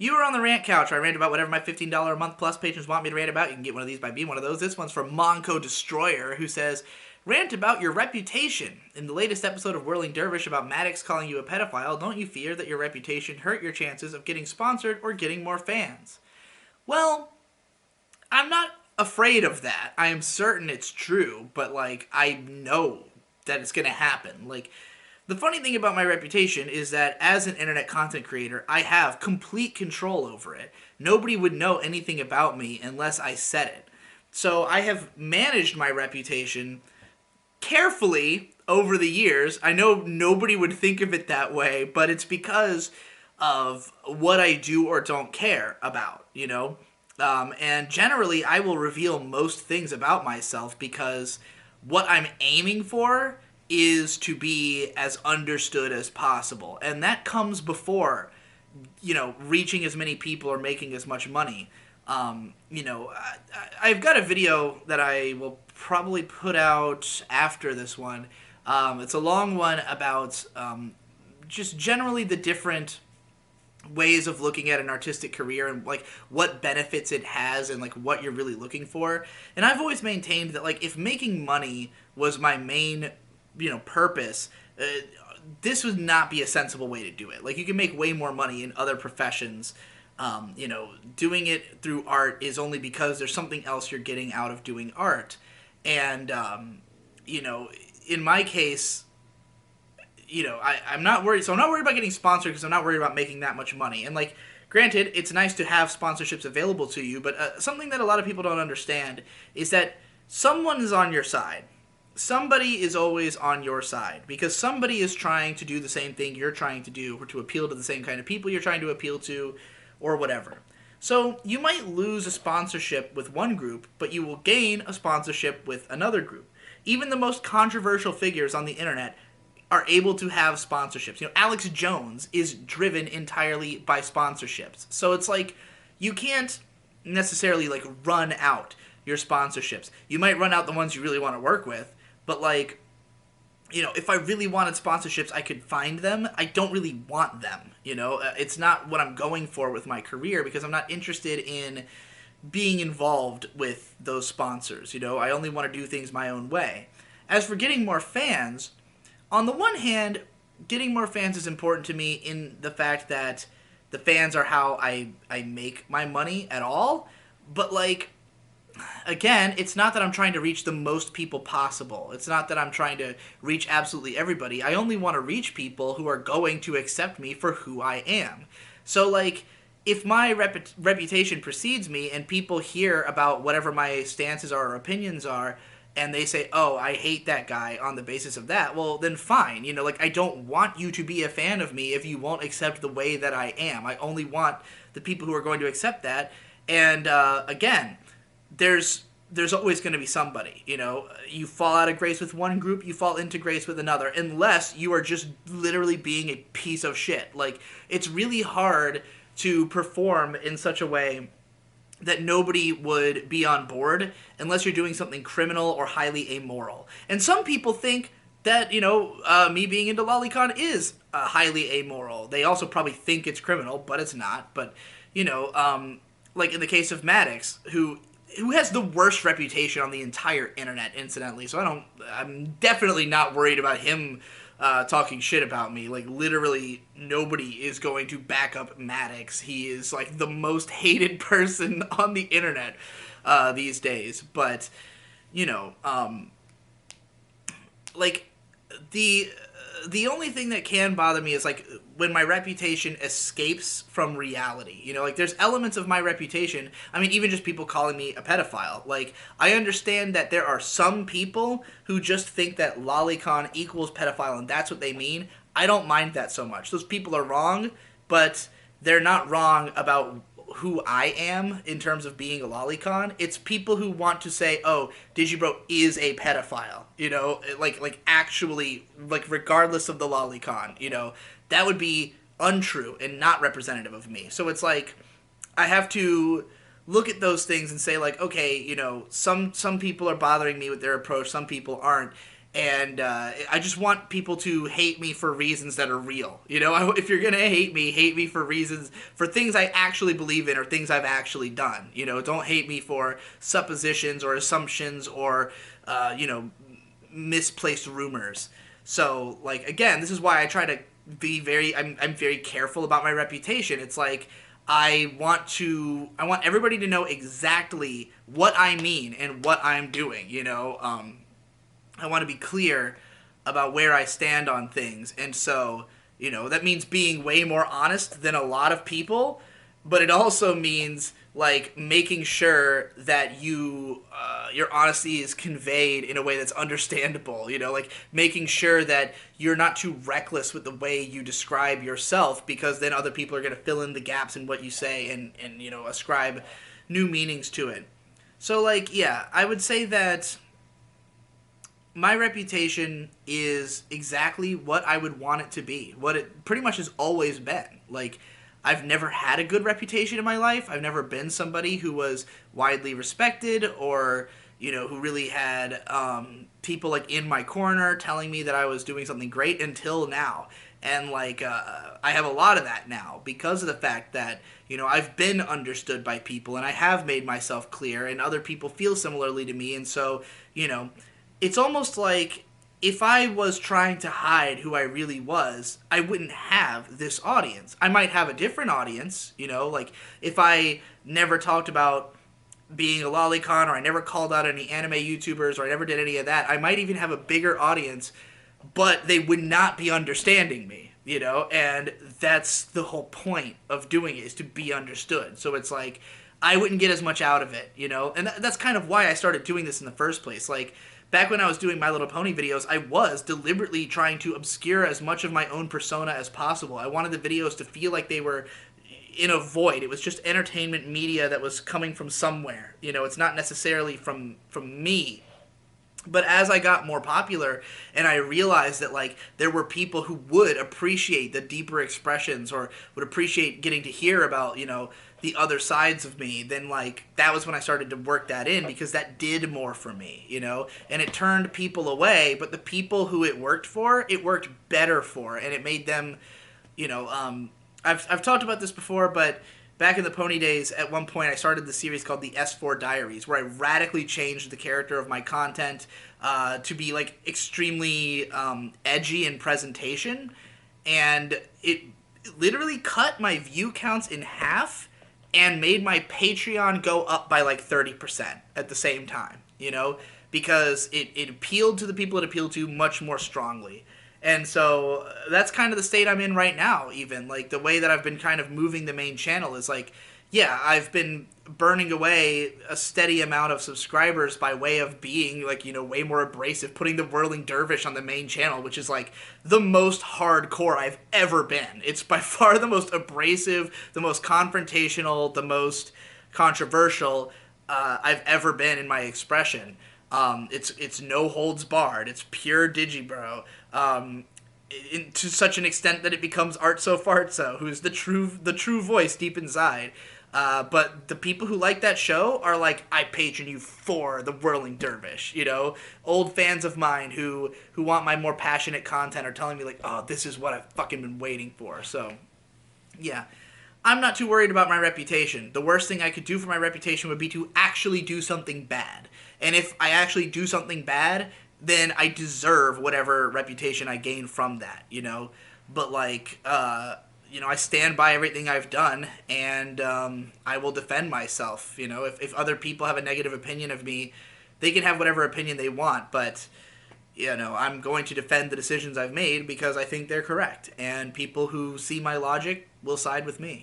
You are on the rant couch where I rant about whatever my $15 a month plus patrons want me to rant about. You can get one of these by being one of those. This one's from Monco Destroyer, who says, rant about your reputation. In the latest episode of Whirling Dervish about Maddox calling you a pedophile, don't you fear that your reputation hurt your chances of getting sponsored or getting more fans? Well, I'm not afraid of that. I am certain it's true, but, like, I know that it's going to happen. Like, the funny thing about my reputation is that as an internet content creator, I have complete control over it. Nobody would know anything about me unless I said it. So I have managed my reputation carefully over the years. I know nobody would think of it that way, but it's because of what I do or don't care about, you know? And generally, I will reveal most things about myself because what I'm aiming for is to be as understood as possible. And that comes before, you know, reaching as many people or making as much money. I've got a video that I will probably put out after this one. It's a long one about just generally the different ways of looking at an artistic career and like what benefits it has and like what you're really looking for. And I've always maintained that like if making money was my main purpose, this would not be a sensible way to do it. Like you can make way more money in other professions. Doing it through art is only because there's something else you're getting out of doing art. And in my case, I'm not worried. So I'm not worried about getting sponsored because I'm not worried about making that much money. And like, granted, it's nice to have sponsorships available to you, but something that a lot of people don't understand is that someone is on your side. Somebody is always on your side because somebody is trying to do the same thing you're trying to do or to appeal to the same kind of people you're trying to appeal to or whatever. So you might lose a sponsorship with one group, but you will gain a sponsorship with another group. Even the most controversial figures on the internet are able to have sponsorships. You know, Alex Jones is driven entirely by sponsorships. So it's like you can't necessarily like run out your sponsorships. You might run out the ones you really want to work with, but like, if I really wanted sponsorships, I could find them. I don't really want them, It's not what I'm going for with my career because I'm not interested in being involved with those sponsors, I only want to do things my own way. As for getting more fans, on the one hand, getting more fans is important to me in the fact that the fans are how I make my money at all, but like, again, it's not that I'm trying to reach the most people possible. It's not that I'm trying to reach absolutely everybody. I only want to reach people who are going to accept me for who I am. So, like, if my reputation precedes me and people hear about whatever my stances are or opinions are, and they say, oh, I hate that guy on the basis of that, well, then fine. I don't want you to be a fan of me if you won't accept the way that I am. I only want the people who are going to accept that. And, again, there's always going to be somebody, You fall out of grace with one group, you fall into grace with another, unless you are just literally being a piece of shit. Like, it's really hard to perform in such a way that nobody would be on board unless you're doing something criminal or highly amoral. And some people think that, me being into lolicon is highly amoral. They also probably think it's criminal, but it's not. But, like in the case of Maddox, who has the worst reputation on the entire internet, incidentally. So I'm definitely not worried about him talking shit about me. Like, literally, nobody is going to back up Maddox. He is, like, the most hated person on the internet these days. But, like, the only thing that can bother me is, like, when my reputation escapes from reality. Like, there's elements of my reputation, I mean, even just people calling me a pedophile. Like, I understand that there are some people who just think that lolicon equals pedophile and that's what they mean. I don't mind that so much. Those people are wrong, but they're not wrong about who I am in terms of being a lolicon. It's people who want to say, oh, Digibro is a pedophile, like actually, like regardless of the lolicon, that would be untrue and not representative of me. So it's like, I have to look at those things and say like, okay, some people are bothering me with their approach, some people aren't. And I just want people to hate me for reasons that are real. You know, if you're gonna hate me for reasons, for things I actually believe in or things I've actually done. You know, don't hate me for suppositions or assumptions or, you know, misplaced rumors. So, like, again, this is why I try to be I'm very careful about my reputation. It's like, I want everybody to know exactly what I mean and what I'm doing, you know. I want to be clear about where I stand on things. And so, you know, that means being way more honest than a lot of people, but it also means like making sure that your honesty is conveyed in a way that's understandable, you know, like making sure that you're not too reckless with the way you describe yourself, because then other people are going to fill in the gaps in what you say and you know, ascribe new meanings to it. So like, yeah, I would say that my reputation is exactly what I would want it to be. What it pretty much has always been. Like, I've never had a good reputation in my life. I've never been somebody who was widely respected or, you know, who really had people like in my corner telling me that I was doing something great until now. And like, I have a lot of that now because of the fact that, you know, I've been understood by people and I have made myself clear and other people feel similarly to me. And so, you know, it's almost like if I was trying to hide who I really was, I wouldn't have this audience. I might have a different audience, you know, like if I never talked about being a lolicon or I never called out any anime YouTubers or I never did any of that, I might even have a bigger audience, but they would not be understanding me, you know, and that's the whole point of doing it, is to be understood. So it's like I wouldn't get as much out of it, you know, and that's kind of why I started doing this in the first place. Like, back when I was doing My Little Pony videos, I was deliberately trying to obscure as much of my own persona as possible. I wanted the videos to feel like they were in a void. It was just entertainment media that was coming from somewhere. You know, it's not necessarily from me. But as I got more popular and I realized that like there were people who would appreciate the deeper expressions or would appreciate getting to hear about, you know, the other sides of me, then like that was when I started to work that in, because that did more for me, you know, and it turned people away, but the people who it worked better for, and it made them, you know, I've talked about this before, but back in the Pony days, at one point I started the series called the S4 Diaries, where I radically changed the character of my content to be like extremely edgy in presentation, and it literally cut my view counts in half and made my Patreon go up by like 30% at the same time, you know, because it appealed to the people it appealed to much more strongly. And so that's kind of the state I'm in right now, even. Like, the way that I've been kind of moving the main channel is like, yeah, I've been burning away a steady amount of subscribers by way of being, like, you know, way more abrasive, putting the Whirling Dervish on the main channel, which is, like, the most hardcore I've ever been. It's by far the most abrasive, the most confrontational, the most controversial I've ever been in my expression. It's no holds barred. It's pure digibro. To such an extent that it becomes Art So Fartso, who's the true voice deep inside. But the people who like that show are like, I patron you for the Whirling Dervish, you know? Old fans of mine who want my more passionate content are telling me like, oh, this is what I've fucking been waiting for. So, yeah. I'm not too worried about my reputation. The worst thing I could do for my reputation would be to actually do something bad. And if I actually do something bad, then I deserve whatever reputation I gain from that, you know? But, like, you know, I stand by everything I've done, and I will defend myself, you know? If other people have a negative opinion of me, they can have whatever opinion they want, but, you know, I'm going to defend the decisions I've made because I think they're correct. And people who see my logic will side with me.